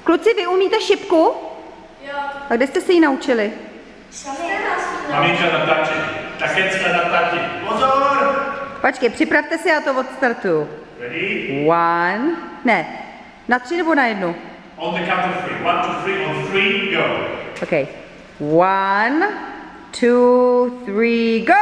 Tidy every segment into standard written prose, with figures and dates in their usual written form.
Kluci, vy umíte šipku? Jo. A kde jste se ji naučili? Maminka na tati. Takecka na tati. Pozor! Počkej, připravte si, já to odstartuju. Ready? 1, ne, na 3 nebo na 1? On the count of 3. 1, 2, 3, on 3, go! Okay. 1, 2, 3, go!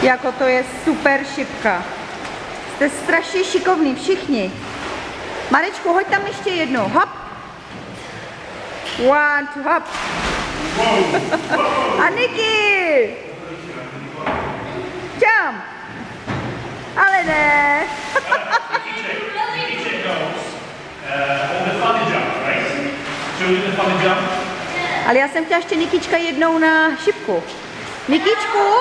Jako to je super šipka. Jste strašně šikovní všichni. Marečku, hoď tam ještě jednou. Hop. 1, 2, hop. A Niky! Jump! Ale ne! Ale já jsem chtěla ještě Nikička jednou na šipku. Nikičku?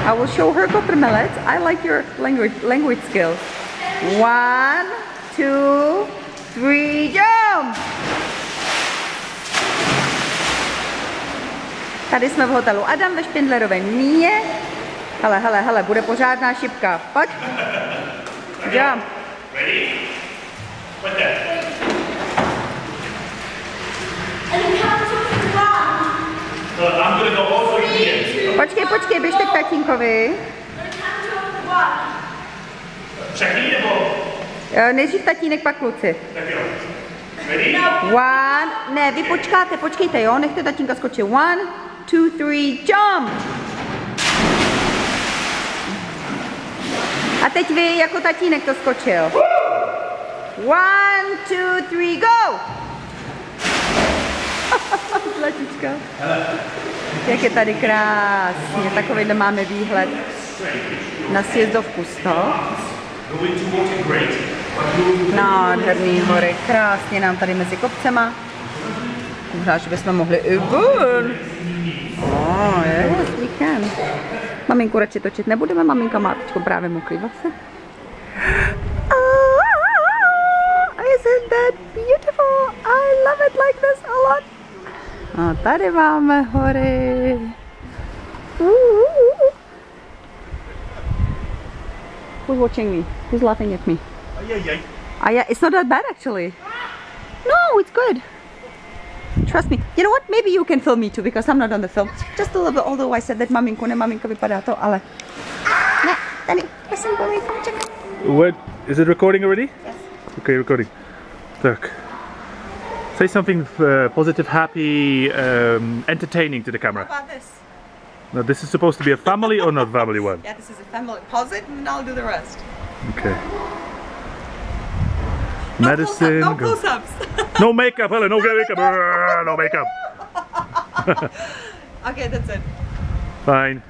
I will show her kotrmelec. I like your language skills. 1, 2, 3, jump! Tady jsme v hotelu Adam ve Špindlerově Míně. Hele, hele, hele, bude pořádná šipka. Pojď. Jump. Ready? Put that. I'm gonna go over here. Počkej, počkej, běžte k tatínkovi. Všechny nebo? Nejdřív tatínek, pak kluci. Tak jo. Ready? 1, ne, vy počkáte, počkejte, jo, nechte tatínka skočit. 1, 2, 3, jump! A teď vy jako tatínek to skočil. 1, 2, 3, go! Zlatička. Jak je tady krásně, takovýhle máme výhled na sjezdovku 100. Nádherný hory, krásně nám tady mezi kopcema. Možná, že bychom mohli i ven. Oh, yes, we can. Maminku radši točit nebudeme, maminka má teďko právě mokrý vlasy. Isn't that beautiful? I love it like this a lot. A tady máme hory. Who's watching me? Who's laughing at me? It's not that bad actually. No, it's good. Trust me. You know what? Maybe you can film me too because I'm not on the film. Just a little bit, although I said that maminku, ne maminka vypadá to, ale... Ne, tady, listen to me, čekaj. What? Is it recording already? Yes. Okay, recording. Tak. Say something positive, happy, entertaining to the camera. How about this? Now, this is supposed to be a family or not family one? Yeah, this is a family. Pause it and I'll do the rest. Okay. No Medicine. No close-ups. No makeup, Helen. No makeup. No makeup. Okay, that's it. Fine.